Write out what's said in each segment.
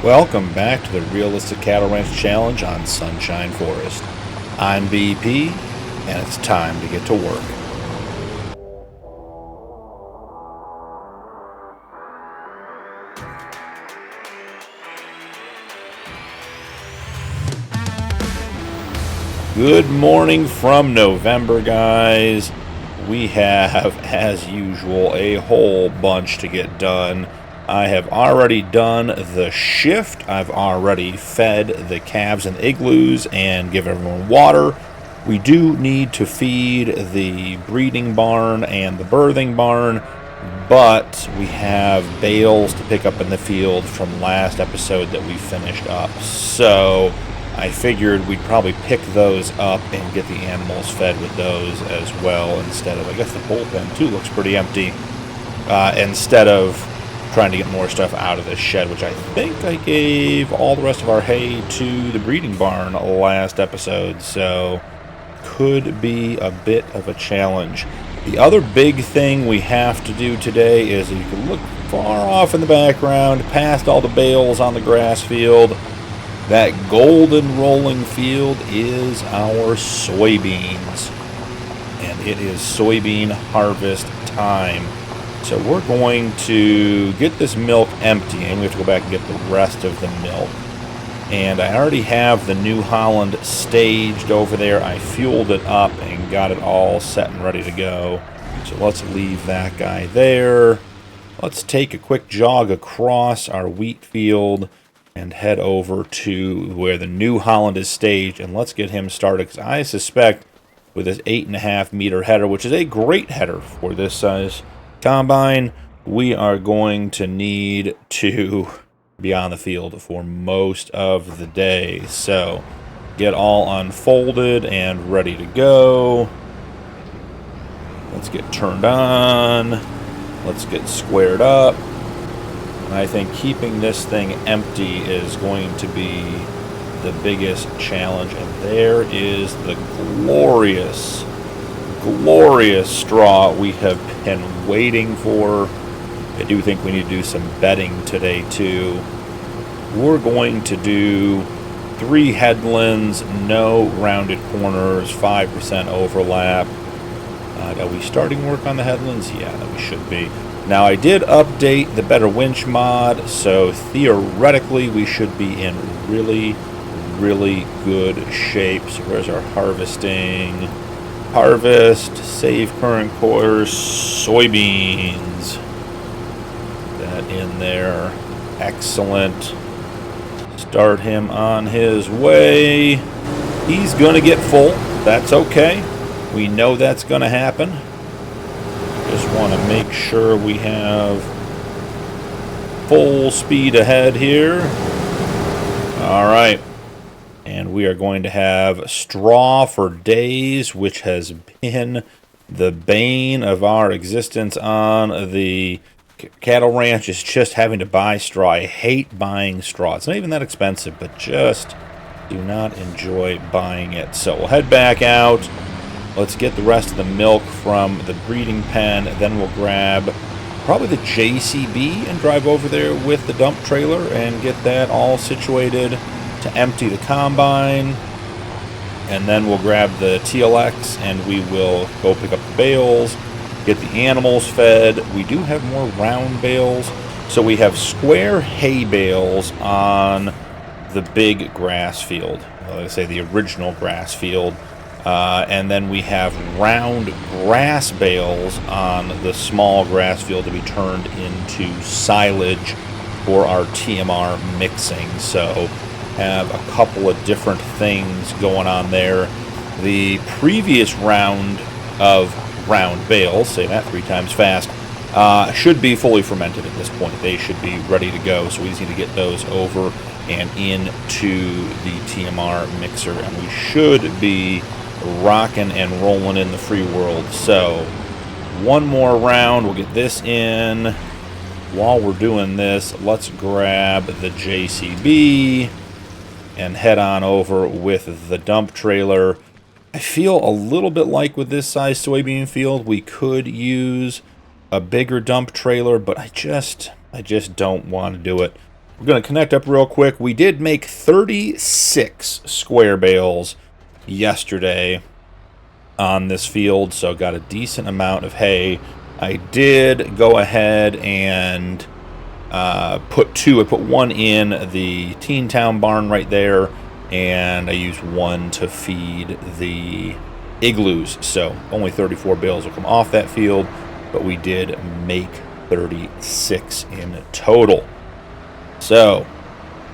Welcome back to the Realistic Cattle Ranch Challenge on Sunshine Forest. I'm BP, and it's time to get to work. Good morning from November, guys. We have, as usual, a whole bunch to get done. I have already done the shift. I've already fed the calves in the igloos and give everyone water. We do need to feed the breeding barn and the birthing barn, but we have bales to pick up in the field from last episode that we finished up. So I figured we'd probably pick those up and get the animals fed with those as well instead of, I guess the bullpen too looks pretty empty, instead of trying to get more stuff out of this shed, which I think I gave all the rest of our hay to the breeding barn last episode, so could be a bit of a challenge. The other big thing we have to do today is, you can look far off in the background, past all the bales on the grass field. That golden rolling field is our soybeans, and it is soybean harvest time. So we're going to get this milk empty, and we have to go back and get the rest of the milk. And I already have the New Holland staged over there. I fueled it up and got it all set and ready to go. So let's leave that guy there. Let's take a quick jog across our wheat field and head over to where the New Holland is staged, and let's get him started, because I suspect with this 8.5 meter header, which is a great header for this size combine, we are going to need to be on the field for most of the day. So get all unfolded and ready to go. Let's get turned on. Let's get squared up. And I think keeping this thing empty is going to be the biggest challenge. And there is the glorious straw we have been waiting for. I do think we need to do some bedding today too. We're going to do 3 headlands, no rounded corners, 5% overlap. Are we starting work on the headlands? Yeah, we should be. Now, I did update the Better Winch mod, so theoretically we should be in really good shape. So where's our harvesting? Harvest, save current course, soybeans. That in there. Excellent. Start him on his way. He's going to get full. That's okay. We know that's going to happen. Just want to make sure we have full speed ahead here. All right. And we are going to have straw for days, which has been the bane of our existence on the cattle ranch, is just having to buy straw. I hate buying straw. It's not even that expensive, but just do not enjoy buying it. So we'll head back out. Let's get the rest of the milk from the breeding pen. Then we'll grab probably the JCB and drive over there with the dump trailer and get that all situated to empty the combine. And then we'll grab the TLX and we will go pick up the bales, get the animals fed. We do have more round bales. So we have square hay bales on the big grass field. Like I say, the original grass field. And then we have round grass bales on the small grass field to be turned into silage for our TMR mixing. So have a couple of different things going on there. The previous round of round bales, say that 3 times fast, should be fully fermented at this point. They should be ready to go. So we just need to get those over and into the TMR mixer, and we should be rocking and rolling in the free world. So one more round, we'll get this in. While we're doing this, let's grab the JCB and head on over with the dump trailer. I feel a little bit like with this size soybean field, we could use a bigger dump trailer, but I just don't want to do it. We're going to connect up real quick. We did make 36 square bales yesterday on this field, so got a decent amount of hay. I did go ahead and put two. I put one in the Teen Town barn right there, and I used one to feed the igloos. So only 34 bales will come off that field, but we did make 36 in total. So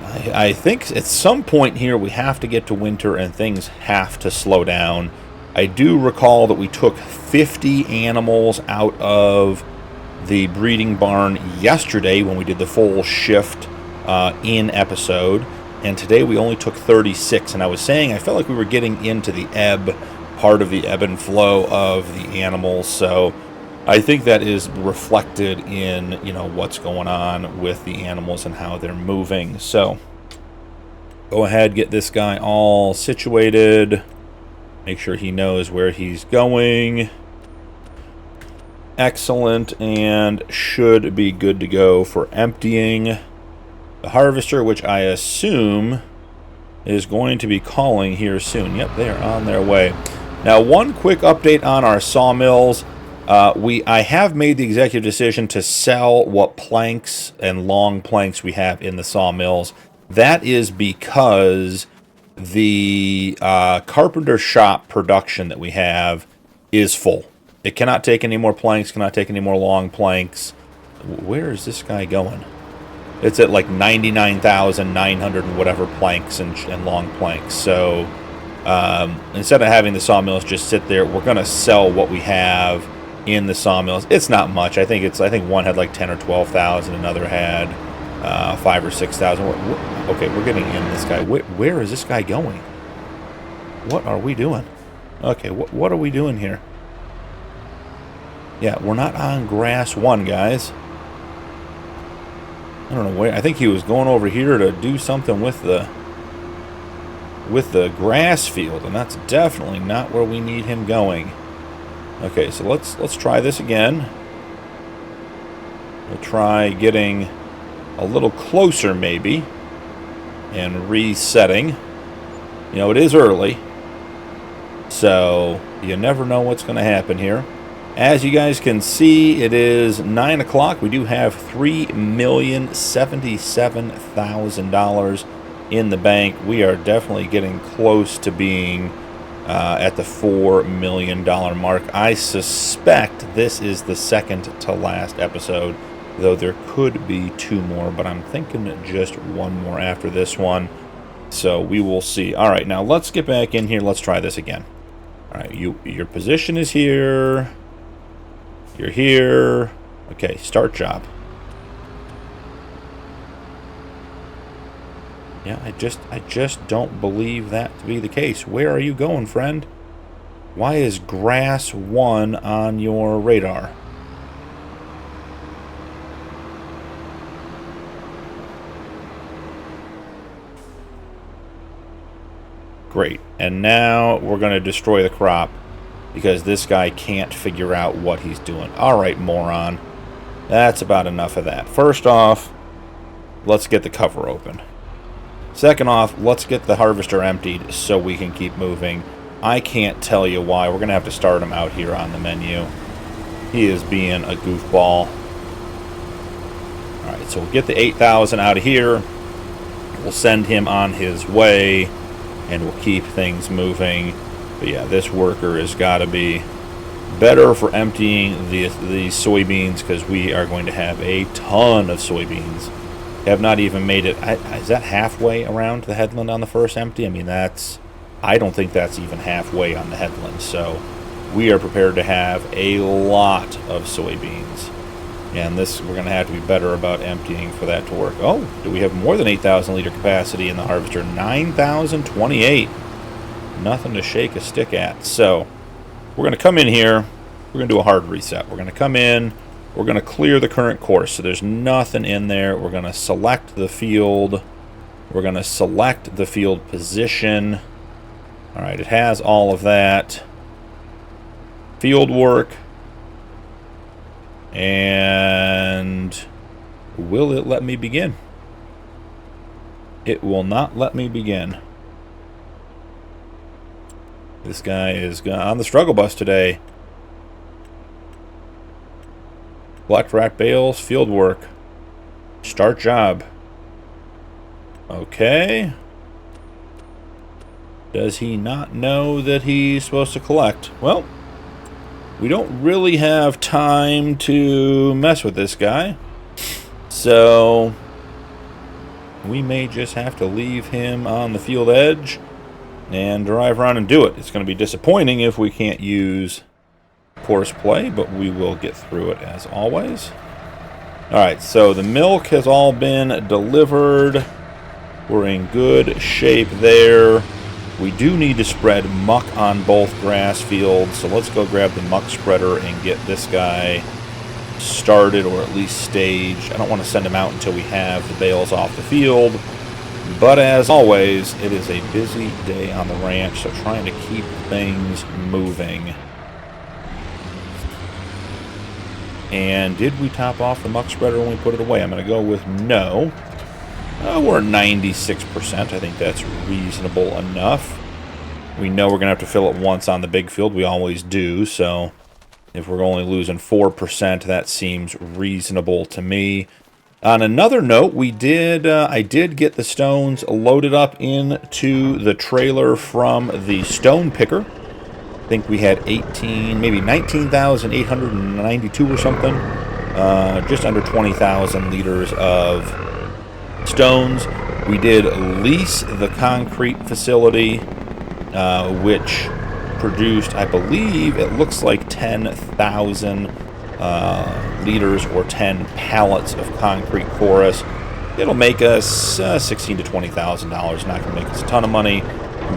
I think at some point here we have to get to winter and things have to slow down. I do recall that we took 50 animals out of the breeding barn yesterday when we did the full shift in episode, and today we only took 36. And I was saying I felt like we were getting into the part of the ebb and flow of the animals, so I think that is reflected in, you know, what's going on with the animals and how they're moving. So go ahead, get this guy all situated, make sure he knows where he's going. Excellent, and should be good to go for emptying the harvester, which I assume is going to be calling here soon. Yep, they are on their way. Now, one quick update on our sawmills. I have made the executive decision to sell what planks and long planks we have in the sawmills. That is because the carpenter shop production that we have is full. It cannot take any more planks, cannot take any more long planks. Where is this guy going? It's at like 99,900 and whatever planks and long planks. So instead of having the sawmills just sit there, we're going to sell what we have in the sawmills. It's not much. I think one had like 10 or 12,000, another had 5 or 6,000. Okay, we're getting in this guy. Where is this guy going? What are we doing? Okay, what are we doing here? Yeah, we're not on grass 1, guys. I don't know where. I think he was going over here to do something with the grass field, and that's definitely not where we need him going. Okay, so let's try this again. We'll try getting a little closer maybe and resetting. You know, it is early, so you never know what's going to happen here. As you guys can see, it is 9 o'clock. We do have $3,077,000 in the bank. We are definitely getting close to being at the $4 million mark. I suspect this is the second to last episode, though there could be 2 more, but I'm thinking just 1 more after this one. So we will see. All right, now let's get back in here. Let's try this again. All right, your position is here. You're here. Okay, start job. Yeah, I just don't believe that to be the case. Where are you going, friend? Why is grass 1 on your radar? Great. And now we're going to destroy the crop because this guy can't figure out what he's doing. All right, moron. That's about enough of that. First off, let's get the cover open. Second off, let's get the harvester emptied so we can keep moving. I can't tell you why. We're going to have to start him out here on the menu. He is being a goofball. All right, so we'll get the 8,000 out of here. We'll send him on his way, and we'll keep things moving. But yeah, this worker has got to be better for emptying the soybeans, because we are going to have a ton of soybeans. Have not even made it. Is that halfway around the headland on the first empty? I mean, I don't think that's even halfway on the headland. So we are prepared to have a lot of soybeans. And this, we're going to have to be better about emptying for that to work. Oh, do we have more than 8,000 liter capacity in the harvester? 9,028. Nothing to shake a stick at. So we're going to come in here. We're going to do a hard reset. We're going to come in. We're going to clear the current course. So there's nothing in there. We're going to select the field. We're going to select the field position. All right, it has all of that. Field work. And will it let me begin? It will not let me begin. This guy is on the struggle bus today. Black Rat Bales, field work. Start job. Okay. Does he not know that he's supposed to collect? Well, we don't really have time to mess with this guy. So we may just have to leave him on the field edge and drive around and do it. It's going to be disappointing if we can't use course play, but we will get through it as always. Alright, so the milk has all been delivered. We're in good shape there. We do need to spread muck on both grass fields, so let's go grab the muck spreader and get this guy started, or at least staged. I don't want to send him out until we have the bales off the field. But as always, it is a busy day on the ranch, so trying to keep things moving. And did we top off the muck spreader when we put it away? I'm going to go with no. We're 96%. I think that's reasonable enough. We know we're going to have to fill it once on the big field. We always do, so if we're only losing 4%, that seems reasonable to me. On another note, I did get the stones loaded up into the trailer from the stone picker. I think we had 18, maybe 19,892 or something. Just under 20,000 liters of stones. We did lease the concrete facility, which produced, I believe, it looks like 10,000 liters or 10 pallets of concrete for us. It'll make us $16,000 to $20,000. Not going to make us a ton of money,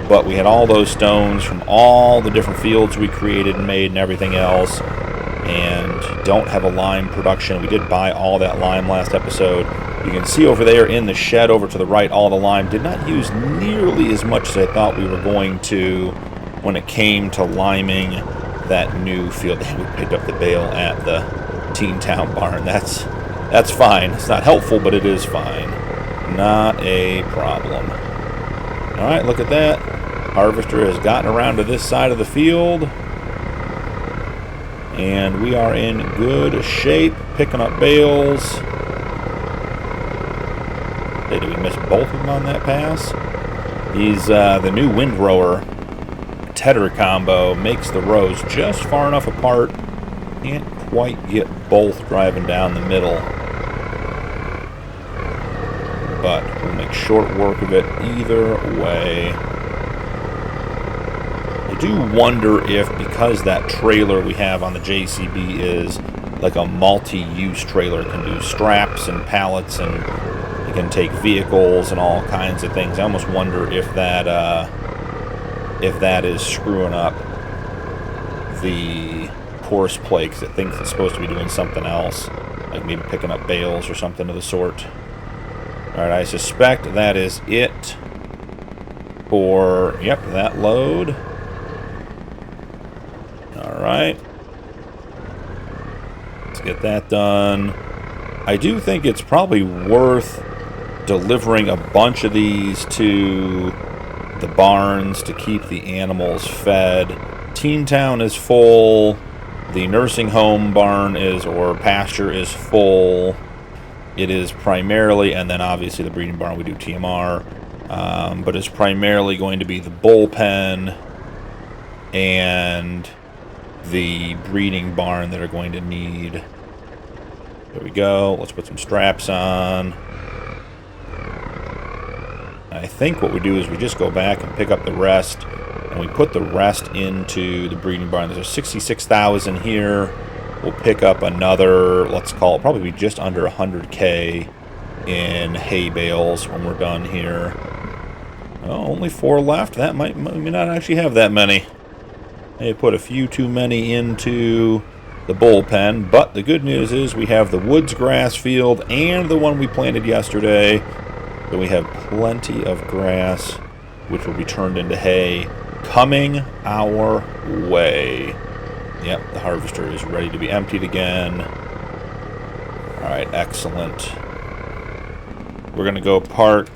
but we had all those stones from all the different fields we created and made and everything else, and don't have a lime production. We did buy all that lime last episode. You can see over there in the shed over to the right, all the lime. Did not use nearly as much as I thought we were going to when it came to liming that new field. We picked up the bale at the Teen Town barn. That's fine. It's not helpful, but it is fine. Not a problem. Alright, look at that. Harvester has gotten around to this side of the field. And we are in good shape, picking up bales. Hey, did we miss both of them on that pass? The new windrower tedder combo makes the rows just far enough apart. Can't quite get both driving down the middle. But we'll make short work of it either way. I do wonder if, because that trailer we have on the JCB is like a multi-use trailer, can do straps and pallets, and it can take vehicles and all kinds of things. I almost wonder if that is screwing up the course play, because it thinks it's supposed to be doing something else, like maybe picking up bales or something of the sort. Alright, I suspect that is it for, yep, that load. Alright. Let's get that done. I do think it's probably worth delivering a bunch of these to the barns to keep the animals fed. Teen Town is full. The nursing home barn or pasture is full. It is primarily, and then obviously the breeding barn, we do TMR, but it's primarily going to be the bullpen and the breeding barn that are going to need. There we go. Let's put some straps on. I think what we do is we just go back and pick up the rest, and we put the rest into the breeding barn. There's 66,000 here. We'll pick up another, let's call it probably just under 100K in hay bales when we're done here. Oh, only 4 left. That might not actually have that many. They put a few too many into the bullpen, but the good news is we have the woods grass field and the one we planted yesterday. So we have plenty of grass, which will be turned into hay, coming our way. Yep, the harvester is ready to be emptied again. Alright, excellent. We're going to go park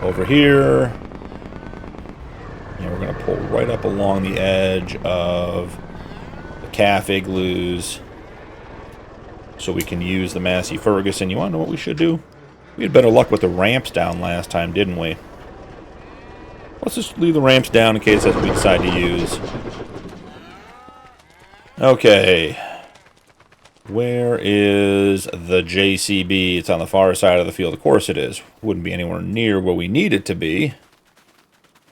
over here. And we're going to pull right up along the edge of the calf igloos so we can use the Massey Ferguson. You want to know what we should do? We had better luck with the ramps down last time, didn't we? Let's just leave the ramps down in case that's what we decide to use. Okay. Where is the JCB? It's on the far side of the field. Of course it is. Wouldn't be anywhere near where we need it to be.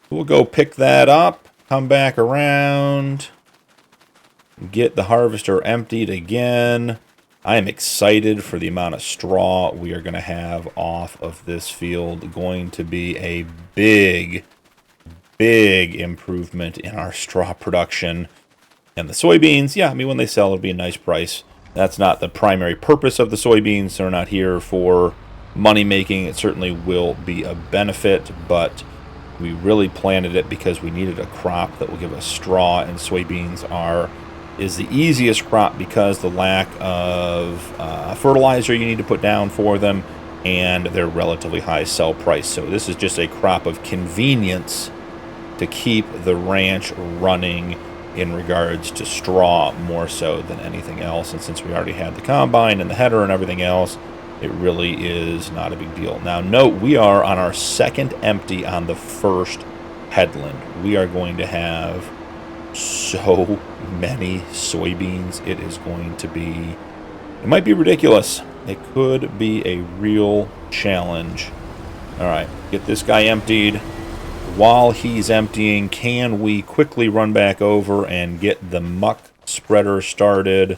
We'll go pick that up, come back around, get the harvester emptied again. I am excited for the amount of straw we are going to have off of this field. Going to be a big improvement in our straw production. And the soybeans, yeah, I mean, when they sell, it'll be a nice price. That's not the primary purpose of the soybeans. They're not here for money making. It certainly will be a benefit, but we really planted it because we needed a crop that will give us straw, and soybeans is the easiest crop because the lack of fertilizer you need to put down for them, and their relatively high sell price. So this is just a crop of convenience to keep the ranch running in regards to straw more so than anything else. And since we already had the combine and the header and everything else, it really is not a big deal. Now note, we are on our second empty on the first headland. We are going to have so many soybeans. It is going to be, it might be ridiculous. It could be a real challenge. All right, get this guy emptied. While he's emptying, can we quickly run back over and get the muck spreader started?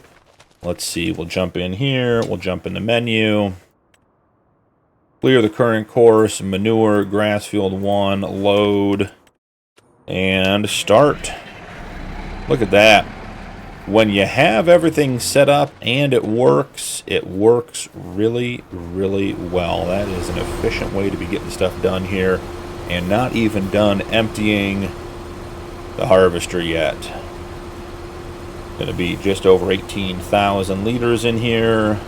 Let's see, we'll jump in here, we'll jump in the menu, clear the current course, manure, grass field 1, load, and start. Look at that. When you have everything set up and it works really, really well. That is an efficient way to be getting stuff done here. And not even done emptying the harvester yet. Going to be just over 18,000 liters in here.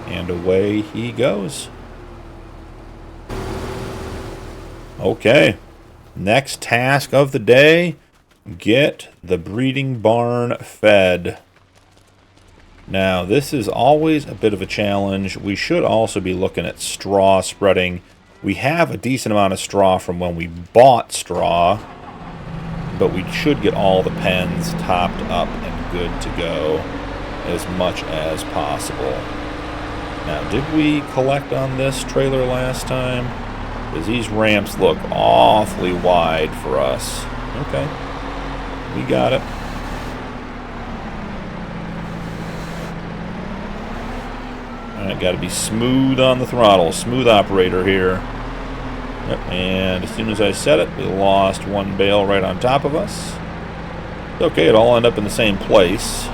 And away he goes. Okay. Next task of the day. Get the breeding barn fed. Now, this is always a bit of a challenge. We should also be looking at straw spreading. We have a decent amount of straw from when we bought straw, but we should get all the pens topped up and good to go as much as possible. Now, did we collect on this trailer last time? Because these ramps look awfully wide for us. Okay, we got it. Alright, got to be smooth on the throttle. Smooth operator here. Yep, and as soon as I set it, we lost one bale right on top of us. It's okay, it'll all end up in the same place.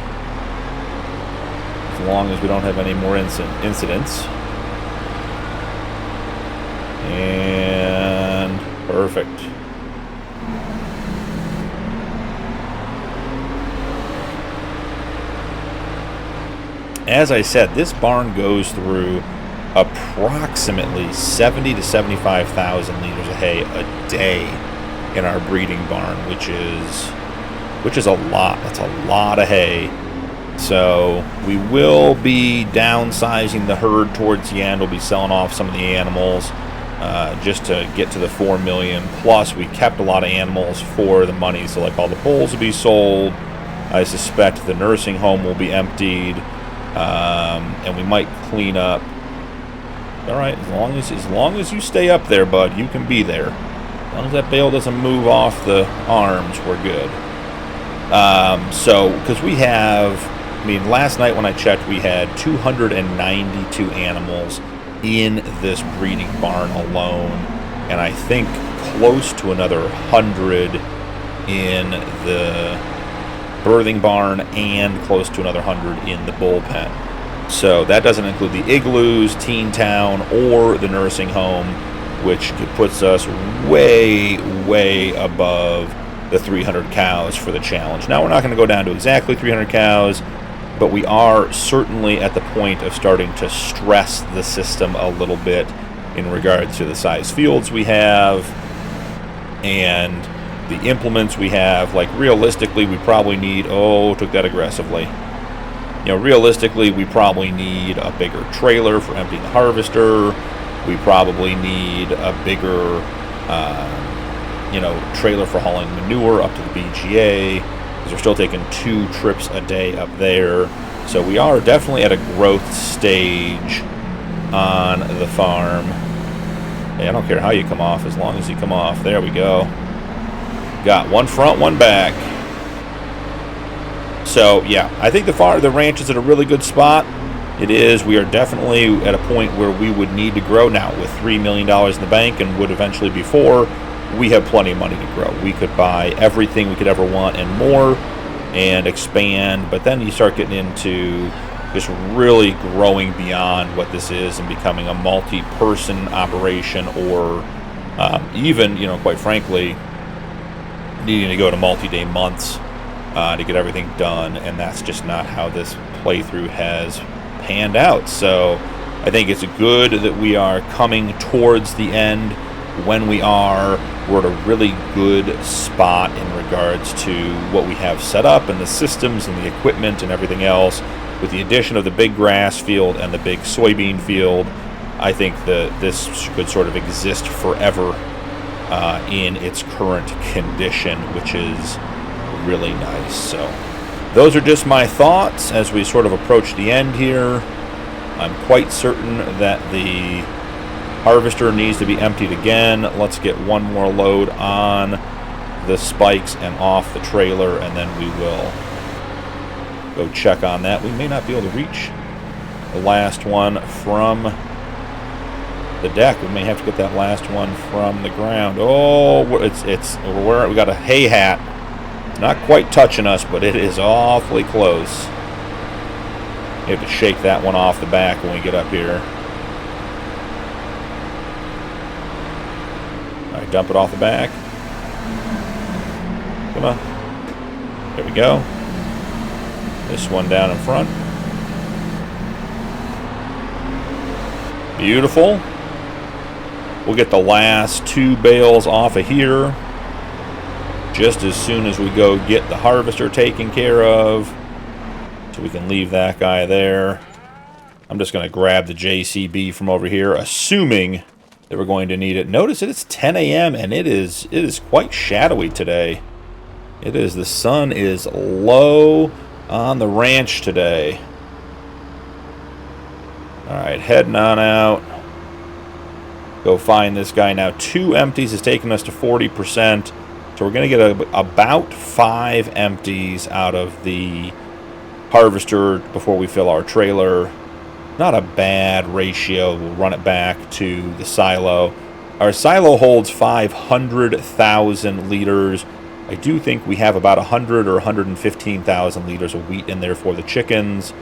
As long as we don't have any more incidents. And perfect. As I said, this barn goes through approximately 70 to 75,000 liters of hay a day in our breeding barn, which is a lot. That's a lot of hay. So we will be downsizing the herd towards the end. We'll be selling off some of the animals just to get to the 4 million. Plus, we kept a lot of animals for the money. So like all the bulls will be sold. I suspect the nursing home will be emptied. And we might clean up. All right, as long as you stay up there, bud, you can be there. As long as that bale doesn't move off the arms, we're good. So, because we have, I mean, last night when I checked, we had 292 animals in this breeding barn alone, and I think close to another 100 in the birthing barn and close to another 100 in the bullpen. So that doesn't include the igloos, Teen Town, or the nursing home, which puts us way, way above the 300 cows for the challenge. Now, we're not going to go down to exactly 300 cows, but we are certainly at the point of starting to stress the system a little bit in regards to the size fields we have and the implements we have. Like, realistically, we probably need, took that aggressively. You know, realistically, we probably need a bigger trailer for emptying the harvester. We probably need a bigger, trailer for hauling manure up to the BGA, because we're still taking 2 trips a day up there. So we are definitely at a growth stage on the farm. Hey, I don't care how you come off, as long as you come off. There we go. Got one front, one back. So, yeah, I think the ranch is at a really good spot. It is. We are definitely at a point where we would need to grow now. With $3 million in the bank, and would eventually be $4, we have plenty of money to grow. We could buy everything we could ever want and more and expand, but then you start getting into just really growing beyond what this is and becoming a multi-person operation, or even, quite frankly, needing to go to multi-day months to get everything done, and that's just not how this playthrough has panned out. So I think it's good that we are coming towards the end. When we are, we're at a really good spot in regards to what we have set up and the systems and the equipment and everything else. With the addition of the big grass field and the big soybean field, I think that this could sort of exist forever in its current condition, which is really nice. So those are just my thoughts as we sort of approach the end here. I'm quite certain that the harvester needs to be emptied again. Let's get one more load on the spikes and off the trailer, and then we will go check on that. We may not be able to reach the last one from the deck. We may have to get that last one from the ground. Oh, we got a hay hat. Not quite touching us, but it is awfully close. You have to shake that one off the back when we get up here. All right, dump it off the back. Come on. There we go. This one down in front. Beautiful. We'll get the last 2 bales off of here just as soon as we go get the harvester taken care of, so we can leave that guy there. I'm just going to grab the JCB from over here, assuming that we're going to need it. Notice that it's 10 a.m. and it is quite shadowy today. It is. The sun is low on the ranch today. Alright, heading on out. Go find this guy now. 2 empties has taken us to 40%. So we're going to get about 5 empties out of the harvester before we fill our trailer. Not a bad ratio. We'll run it back to the silo. Our silo holds 500,000 liters. I do think we have about 100 or 115,000 liters of wheat in there for the chickens.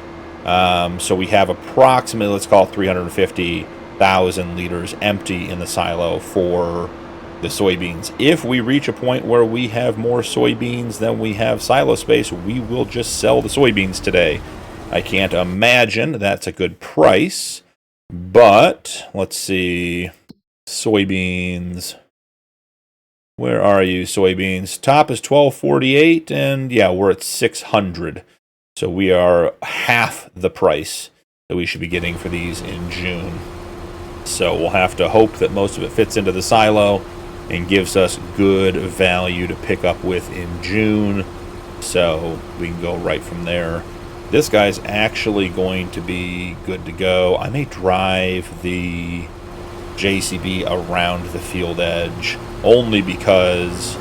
So we have approximately, let's call it 350,000 liters empty in the silo for the soybeans. If we reach a point where we have more soybeans than we have silo space, we will just sell the soybeans today. I can't imagine that's a good price, but let's see. Soybeans. Where are you, soybeans? Top is 1248, and yeah, we're at 600. So we are half the price that we should be getting for these in June. So we'll have to hope that most of it fits into the silo and gives us good value to pick up with in June, so we can go right from there. This guy's actually going to be good to go. I may drive the JCB around the field edge, only because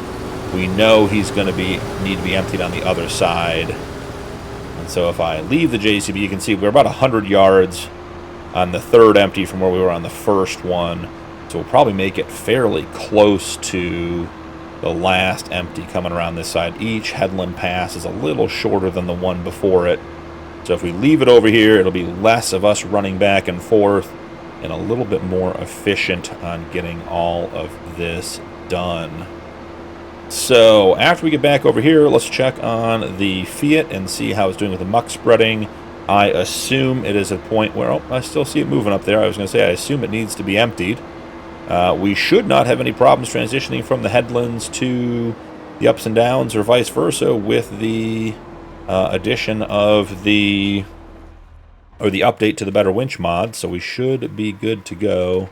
we know he's going to need to be emptied on the other side. And so if I leave the JCB, you can see we're about 100 yards on the 3rd empty from where we were on the 1st one. So we'll probably make it fairly close to the last empty coming around this side. Each headland pass is a little shorter than the one before it. So if we leave it over here, it'll be less of us running back and forth and a little bit more efficient on getting all of this done. So after we get back over here, let's check on the Fiat and see how it's doing with the muck spreading. I assume it is at a point where, oh, I still see it moving up there. I was going to say I assume it needs to be emptied. We should not have any problems transitioning from the headlands to the ups and downs or vice versa with the addition of the update to the Better Winch mod. So we should be good to go.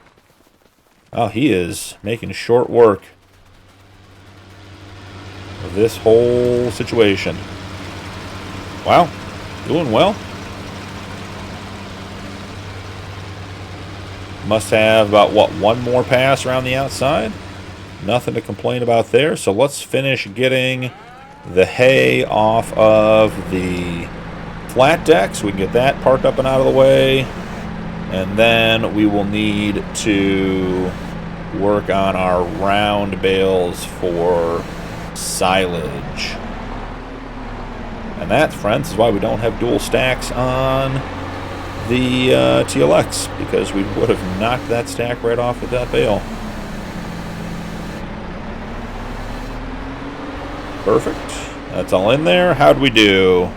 Oh, he is making short work of this whole situation. Wow, doing well. Must have about, what, one more pass around the outside? Nothing to complain about there. So let's finish getting the hay off of the flat deck so we can get that parked up and out of the way. And then we will need to work on our round bales for silage. And that, friends, is why we don't have dual stacks on the TLX, because we would have knocked that stack right off with that bale. Perfect. That's all in there. How'd we do?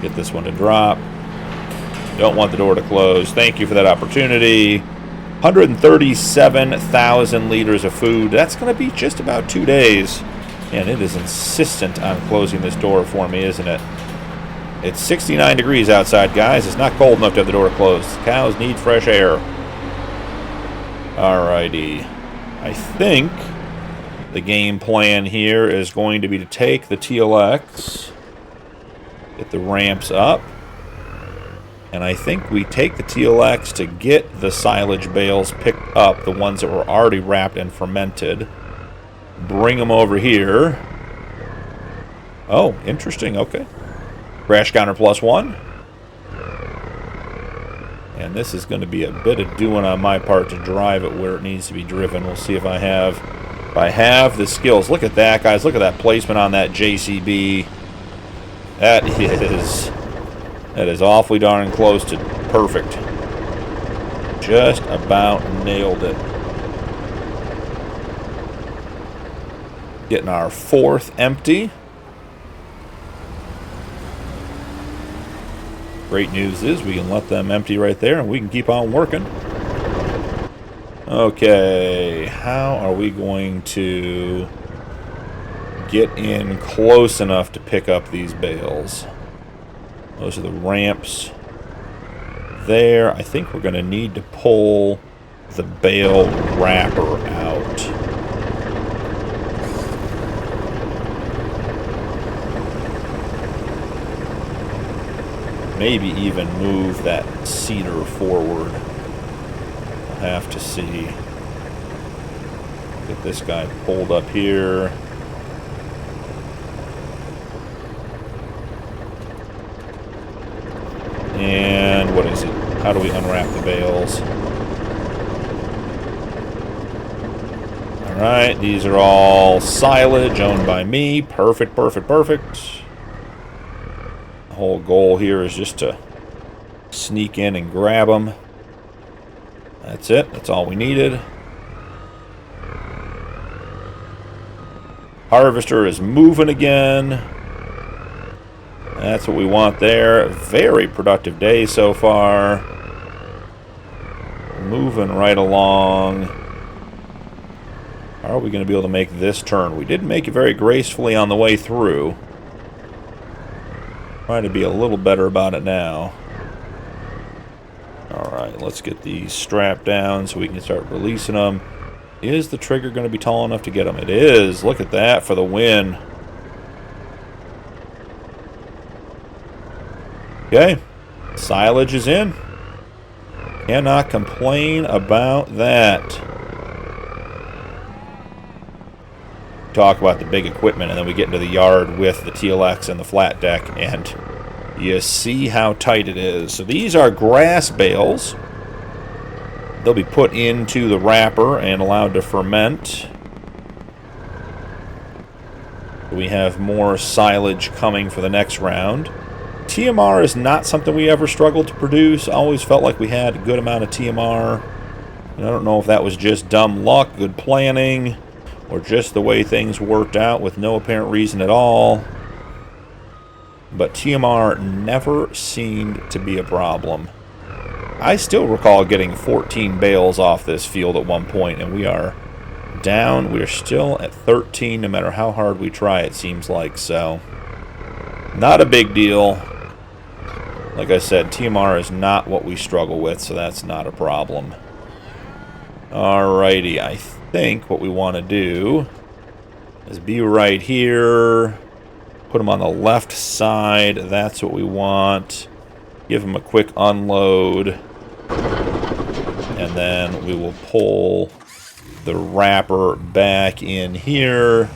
Get this one to drop. Don't want the door to close. Thank you for that opportunity. 137,000 liters of food. That's going to be just about 2 days. And it is insistent on closing this door for me, isn't it? It's 69 degrees outside, guys. It's not cold enough to have the door closed. Cows need fresh air. Alrighty. I think the game plan here is going to be to take the TLX, get the ramps up, and I think we take the TLX to get the silage bales picked up, the ones that were already wrapped and fermented. Bring them over here. Oh, interesting. Okay. Crash counter +1. And this is going to be a bit of doing on my part to drive it where it needs to be driven. We'll see if I have the skills. Look at that, guys. Look at that placement on that JCB. That is awfully darn close to perfect. Just about nailed it. Getting our fourth empty. Great news is we can let them empty right there and we can keep on working. Okay, how are we going to get in close enough to pick up these bales? Those are the ramps there. I think we're going to need to pull the bale wrapper out. Maybe even move that cedar forward. We'll have to see. Get this guy pulled up here. And what is it? How do we unwrap the bales? Alright, these are all silage owned by me. Perfect, perfect, perfect. The whole goal here is just to sneak in and grab them. That's it. That's all we needed. Harvester is moving again. That's what we want there. Very productive day so far. Moving right along. How are we going to be able to make this turn? We did make it very gracefully on the way through. Trying to be a little better about it now. Alright, let's get these strapped down so we can start releasing them. Is the trigger going to be tall enough to get them? It is. Look at that for the win. Okay. Silage is in. Cannot complain about that. Talk about the big equipment, and then we get into the yard with the TLX and the flat deck, and you see how tight it is. So these are grass bales. They'll be put into the wrapper and allowed to ferment. We have more silage coming for the next round. TMR is not something we ever struggled to produce. Always felt like we had a good amount of TMR. I don't know if that was just dumb luck, good planning, or just the way things worked out with no apparent reason at all. But TMR never seemed to be a problem. I still recall getting 14 bales off this field at one point, and we are down. We're still at 13 no matter how hard we try, it seems like. So, not a big deal. Like I said, TMR is not what we struggle with, so that's not a problem. Alrighty, I think what we want to do is be right here. Put them on the left side. That's what we want. Give them a quick unload. And then we will pull the wrapper back in here.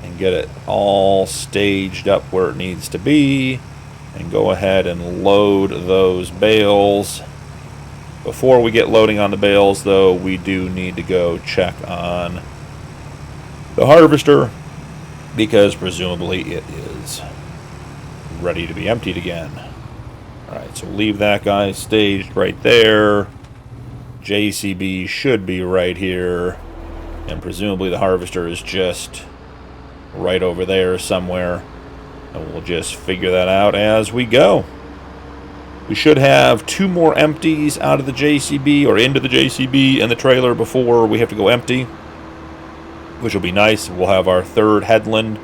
And get it all staged up where it needs to be. And go ahead and load those bales. Before we get loading on the bales, though, we do need to go check on the harvester, because presumably it is ready to be emptied again. Alright, so leave that guy staged right there. JCB should be right here. And presumably the harvester is just right over there somewhere. And we'll just figure that out as we go. We should have 2 more empties out of the JCB, or into the JCB and the trailer before we have to go empty, which will be nice. We'll have our 3rd headland.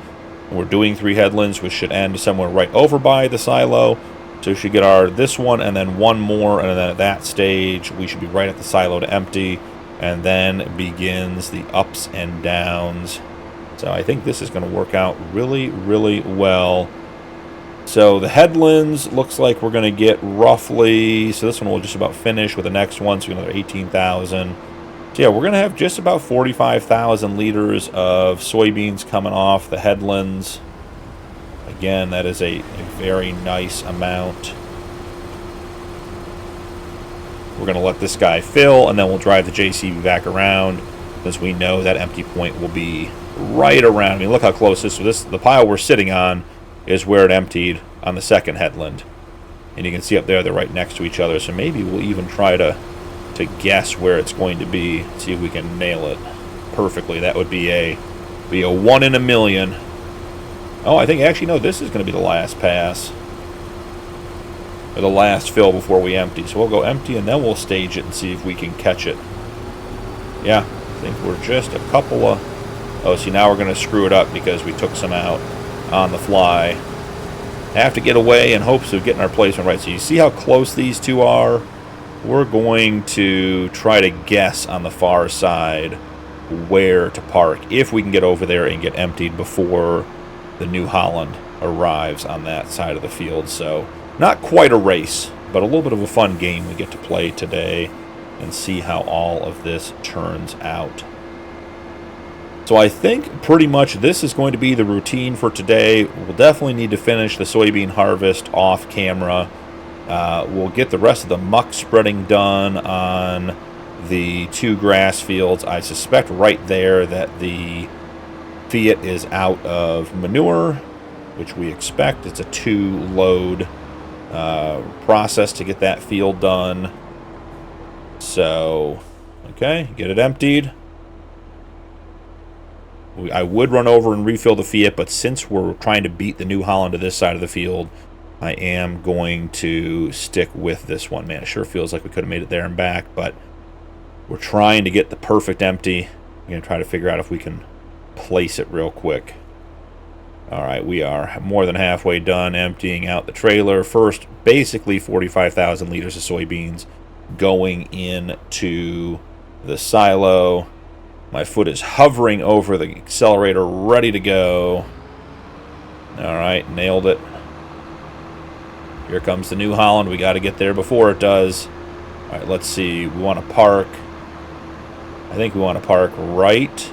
We're doing 3 headlands, which should end somewhere right over by the silo. So we should get this one and then 1 more, and then at that stage we should be right at the silo to empty, and then begins the ups and downs. So I think this is going to work out really, really well. So the headlands, looks like we're going to get roughly, so this one will just about finish with the next one, so another 18,000. So yeah, we're going to have just about 45,000 liters of soybeans coming off the headlands. Again, that is a very nice amount. We're going to let this guy fill, and then we'll drive the JCB back around, because we know that empty point will be right around. I mean, look how close this is. The pile we're sitting on is where it emptied on the 2nd headland. And you can see up there, they're right next to each other. So maybe we'll even try to guess where it's going to be, see if we can nail it perfectly. That would be a 1 in a million. Oh, I think actually no, this is going to be the last pass, or the last fill before we empty. So we'll go empty and then we'll stage it and see if we can catch it. Yeah, I think we're just a couple of... Oh, see, now we're going to screw it up because we took some out on the fly. Have to get away in hopes of getting our placement right. So you see how close these 2 are? We're going to try to guess on the far side where to park, if we can get over there and get emptied before the New Holland arrives on that side of the field. So not quite a race, but a little bit of a fun game we get to play today and see how all of this turns out. So I think pretty much this is going to be the routine for today. We'll definitely need to finish the soybean harvest off camera. We'll get the rest of the muck spreading done on the 2 grass fields. I suspect right there that the Fiat is out of manure, which we expect. It's a 2-load process to get that field done. So, okay, get it emptied. I would run over and refill the Fiat, but since we're trying to beat the New Holland to this side of the field, I am going to stick with this one. Man, it sure feels like we could have made it there and back, but we're trying to get the perfect empty. I'm going to try to figure out if we can place it real quick. All right, we are more than halfway done emptying out the trailer. First, basically 45,000 liters of soybeans going into the silo. My foot is hovering over the accelerator, ready to go. All right, nailed it. Here comes the New Holland. We got to get there before it does. All right, let's see. We want to park. I think we want to park right,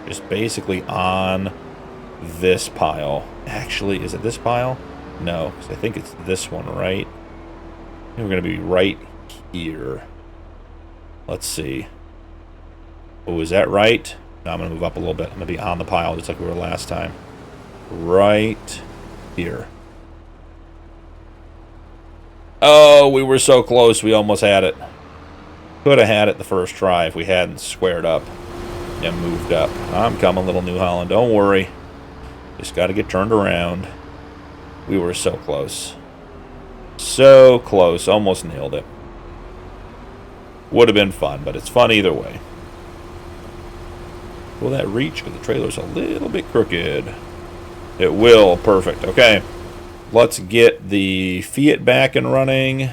just basically on this pile. Actually, is it this pile? No, because I think it's this one, right? I think we're going to be right here. Let's see. Oh, is that right? No, I'm going to move up a little bit. I'm going to be on the pile just like we were last time. Right here. Oh, we were so close. We almost had it. could have had it the first try if we hadn't squared up and moved up. I'm coming, little New Holland. Don't worry. Just got to get turned around. We were so close. So close. Almost nailed it. Would have been fun, but it's fun either way. Will that reach? Because the trailer's a little bit crooked. It will. Perfect. Okay. Let's get the Fiat back and running.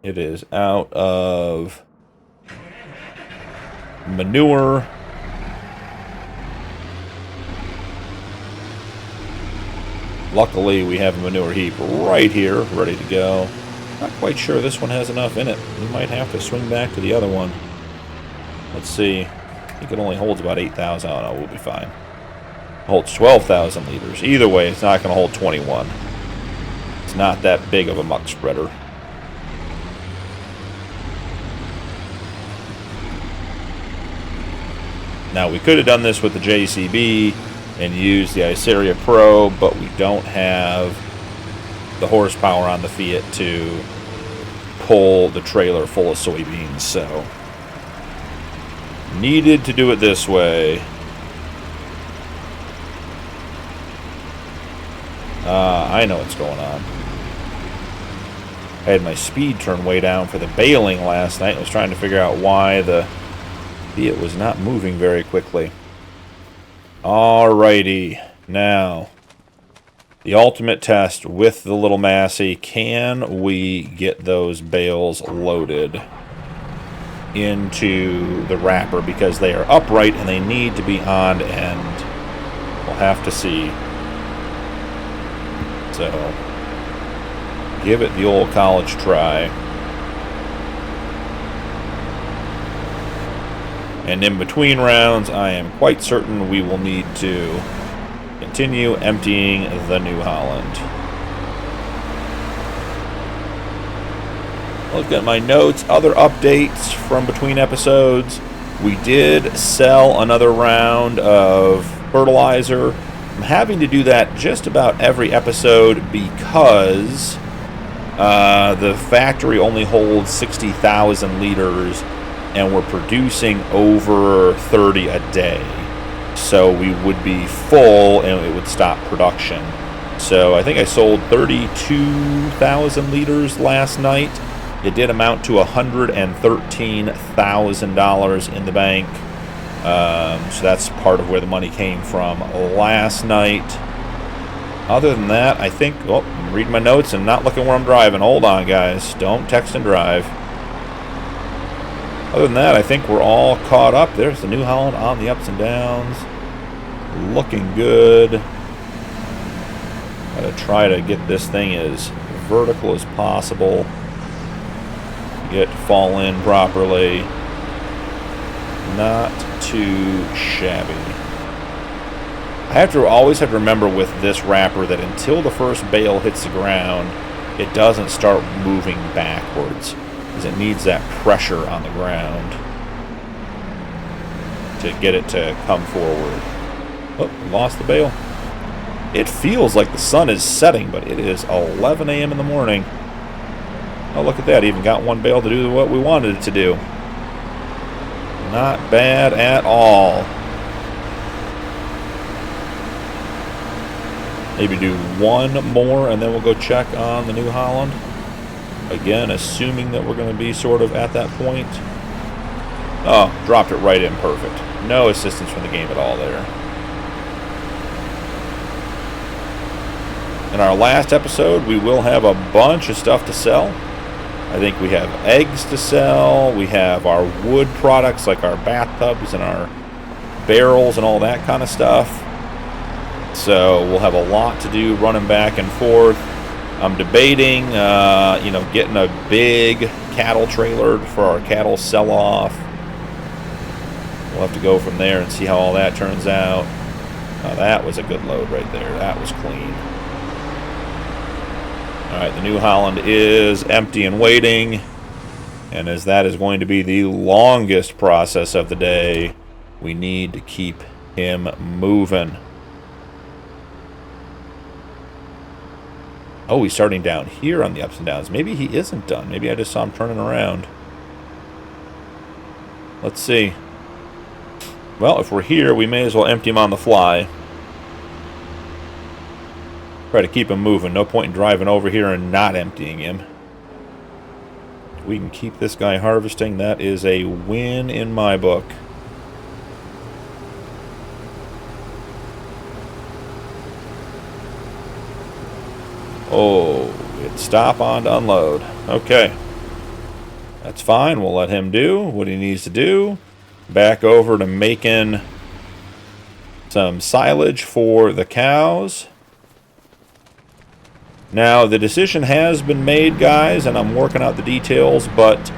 It is out of manure. Luckily, we have a manure heap right here, ready to go. Not quite sure this one has enough in it. We might have to swing back to the other one. Let's see. I think it only holds about 8,000. Oh, no, we'll be fine. It holds 12,000 liters. Either way, it's not going to hold 21. It's not that big of a muck spreader. Now, we could have done this with the JCB and used the Iceria Pro, but we don't have the horsepower on the Fiat to pull the trailer full of soybeans, so needed to do it this way. I know what's going on. I had my speed turn way down for the baling last night. I was trying to figure out why the Fiat was not moving very quickly. Alrighty, now the ultimate test with the Little Massey. Can we get those bales loaded into the wrapper? Because they are upright and they need to be on end. We'll have to see. So, give it the old college try. And in between rounds, I am quite certain we will need to continue emptying the New Holland. Look at my notes, other updates from between episodes. We did sell another round of fertilizer. I'm having to do that just about every episode because the factory only holds 60,000 liters and we're producing over 30 a day. So we would be full and it would stop production. So I think I sold 32,000 liters last night. It did amount to $113,000 in the bank. So that's part of where the money came from last night. Other than that, I think... Oh, I'm reading my notes and not looking where I'm driving. Hold on, guys. Don't text and drive. Other than that, I think we're all caught up. There's the New Holland on the ups and downs. Looking good. Gotta try to get this thing as vertical as possible. Get to fall in properly. Not too shabby. I always have to remember with this wrapper that until the first bale hits the ground, it doesn't start moving backwards, because it needs that pressure on the ground to get it to come forward. Oh, lost the bale. It feels like the sun is setting, but it is 11 a.m. in the morning. Oh, look at that. Even got one bale to do what we wanted it to do. Not bad at all. Maybe do one more and then we'll go check on the New Holland. Again, assuming that we're going to be sort of at that point. Oh, dropped it right in perfect. No assistance from the game at all there. In our last episode, we will have a bunch of stuff to sell. I think we have eggs to sell. We have our wood products like our bathtubs and our barrels and all that kind of stuff. So we'll have a lot to do running back and forth. I'm debating, getting a big cattle trailer for our cattle sell-off. We'll have to go from there and see how all that turns out. That was a good load right there. That was clean. All right, the New Holland is empty and waiting. And as that is going to be the longest process of the day, we need to keep him moving. Oh, he's starting down here on the ups and downs. Maybe he isn't done. Maybe I just saw him turning around. Let's see. Well, if we're here, we may as well empty him on the fly. Try to keep him moving. No point in driving over here and not emptying him. We can keep this guy harvesting. That is a win in my book. Oh, it's stop on to unload. Okay. That's fine. We'll let him do what he needs to do. Back over to making some silage for the cows. Now, the decision has been made, guys, and I'm working out the details, but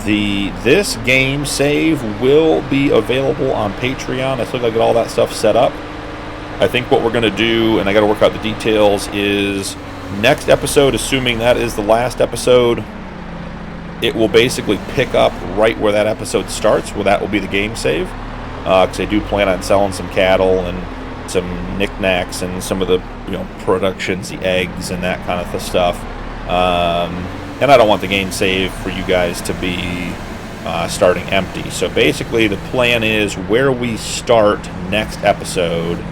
this game save will be available on Patreon. I still gotta get all that stuff set up. I think what we're going to do, and I got to work out the details, is next episode, assuming that is the last episode, it will basically pick up right where that episode starts, where that will be the game save. Because I do plan on selling some cattle and some knickknacks and some of the productions, the eggs and that kind of stuff. And I don't want the game save for you guys to be starting empty. So basically the plan is where we start next episode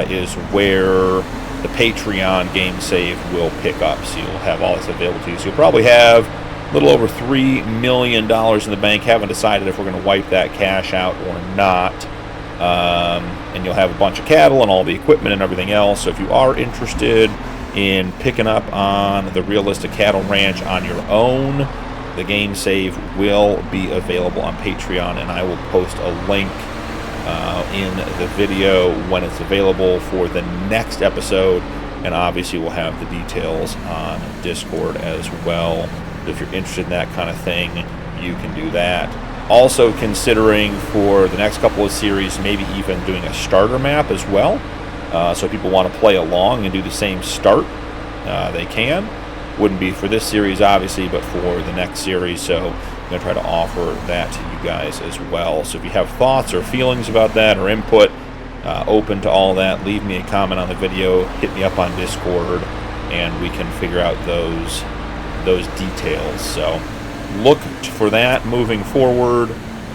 is where the Patreon game save will pick up. So you'll have all this available to you. So you'll probably have a little over $3 million in the bank. Haven't decided if we're going to wipe that cash out or not. And you'll have a bunch of cattle and all the equipment and everything else. So if you are interested in picking up on the Realistic Cattle Ranch on your own, the game save will be available on Patreon, and I will post a link in the video when it's available for the next episode, and obviously we'll have the details on Discord as well. If you're interested in that kind of thing, you can do that. Also considering for the next couple of series, maybe even doing a starter map as well. So if people want to play along and do the same start, they can. Wouldn't be for this series, obviously, but for the next series. So I'm going to try to offer that to you guys as well. So if you have thoughts or feelings about that or input, open to all that, leave me a comment on the video, hit me up on Discord, and we can figure out those details. So look for that moving forward,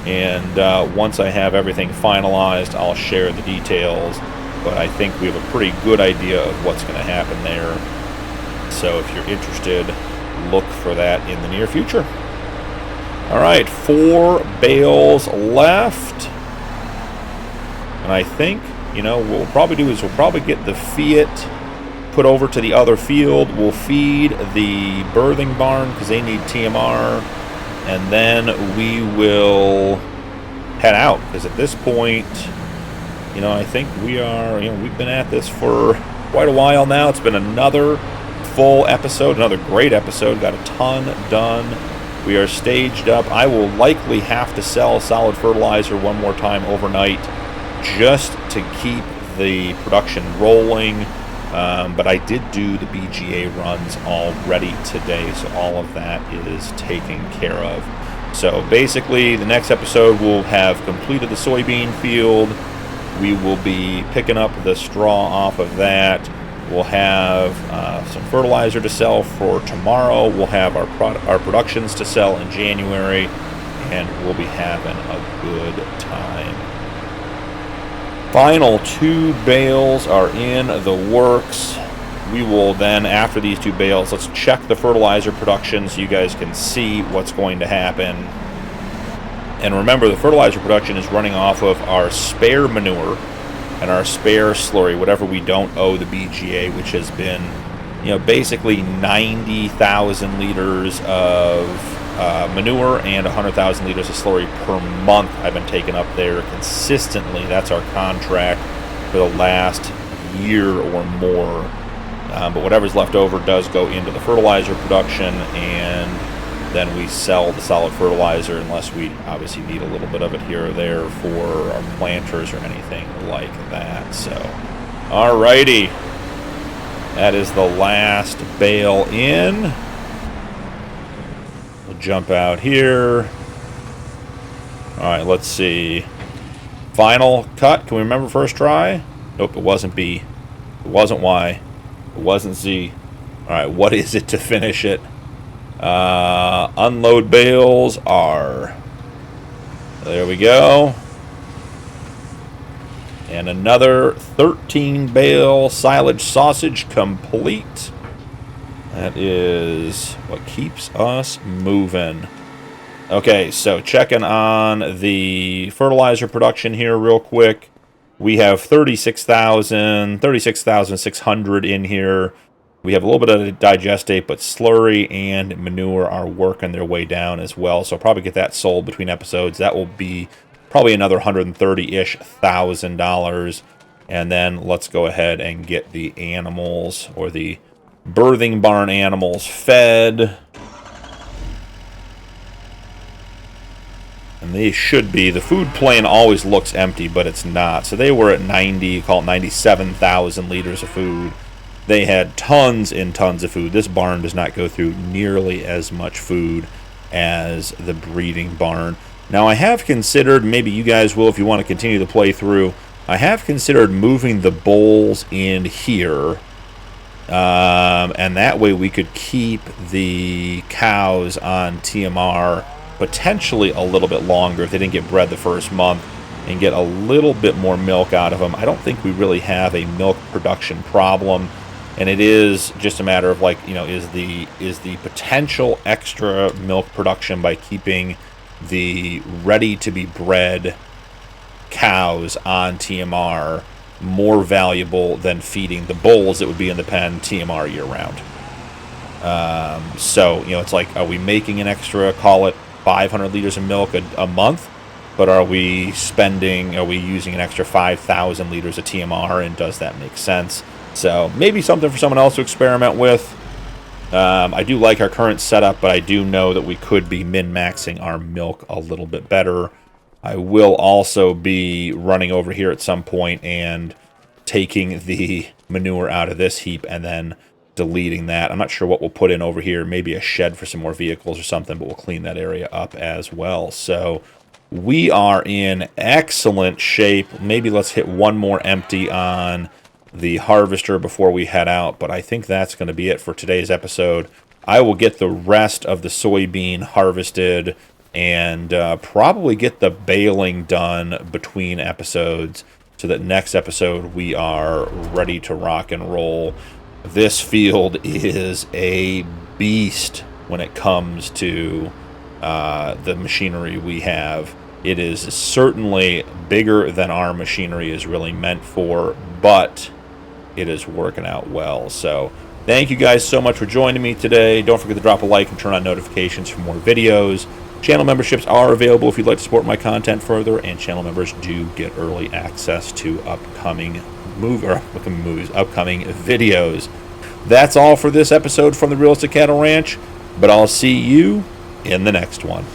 and once I have everything finalized, I'll share the details. But I think we have a pretty good idea of what's going to happen there. So if you're interested, look for that in the near future. All right, 4 bales left. And I think, what we'll probably do is we'll probably get the Fiat put over to the other field. We'll feed the birthing barn because they need TMR. And then we will head out because at this point, I think we are, we've been at this for quite a while now. It's been another full episode, another great episode. Got a ton done. We are staged up. I will likely have to sell solid fertilizer one more time overnight just to keep the production rolling. But I did do the BGA runs already today, so all of that is taken care of. So basically, the next episode we'll have completed the soybean field. We will be picking up the straw off of that. We'll have some fertilizer to sell for tomorrow. We'll have our productions to sell in January, and we'll be having a good time. Final 2 bales are in the works. We will then, after these 2 bales, let's check the fertilizer production so you guys can see what's going to happen. And remember, the fertilizer production is running off of our spare manure and our spare slurry, whatever we don't owe the BGA, which has been, basically 90,000 liters of manure and 100,000 liters of slurry per month I've been taking up there consistently. That's our contract for the last year or more. But whatever's left over does go into the fertilizer production, and then we sell the solid fertilizer unless we obviously need a little bit of it here or there for our planters or anything like that. So, alrighty. That is the last bale in. We'll jump out here. Alright, let's see. Final cut. Can we remember first try? Nope, it wasn't B. It wasn't Y. It wasn't Z. Alright, what is it to finish it? Unload bales are... There we go. And another 13 bale silage sausage complete. That is what keeps us moving. Okay, so checking on the fertilizer production here real quick. We have 36,600 in here. We have a little bit of digestate, but slurry and manure are working their way down as well. So I'll probably get that sold between episodes. That will be probably another $130-ish thousand. And then let's go ahead and get the animals, or the birthing barn animals, fed. And they should be. The food plane always looks empty, but it's not. So they were at 90, call it 97,000 liters of food. They had tons and tons of food. This barn does not go through nearly as much food as the breeding barn. Now, I have considered, maybe you guys will if you want to continue the playthrough, I have considered moving the bulls in here. And that way we could keep the cows on TMR potentially a little bit longer if they didn't get bred the first month, and get a little bit more milk out of them. I don't think we really have a milk production problem. And it is just a matter of, like, you know, is the potential extra milk production by keeping the ready-to-be-bred cows on TMR more valuable than feeding the bulls that would be in the pen TMR year-round. So, you know, it's like, are we making an extra, call it 500 liters of milk a month? But are we using an extra 5,000 liters of TMR, and does that make sense? So maybe something for someone else to experiment with. I do like our current setup, but I do know that we could be min-maxing our milk a little bit better. I will also be running over here at some point and taking the manure out of this heap and then deleting that. I'm not sure what we'll put in over here. Maybe a shed for some more vehicles or something, but we'll clean that area up as well. So we are in excellent shape. Maybe let's hit one more empty on the harvester before we head out, but I think that's going to be it for today's episode. I will get the rest of the soybean harvested and probably get the baling done between episodes, so that next episode we are ready to rock and roll. This field is a beast when it comes to the machinery we have. It is certainly bigger than our machinery is really meant for, but it is working out well. So thank you guys so much for joining me today. Don't forget to drop a like and turn on notifications for more videos. Channel memberships are available if you'd like to support my content further, and channel members do get early access to upcoming videos. That's all for this episode from the Realistic Cattle Ranch, but I'll see you in the next one.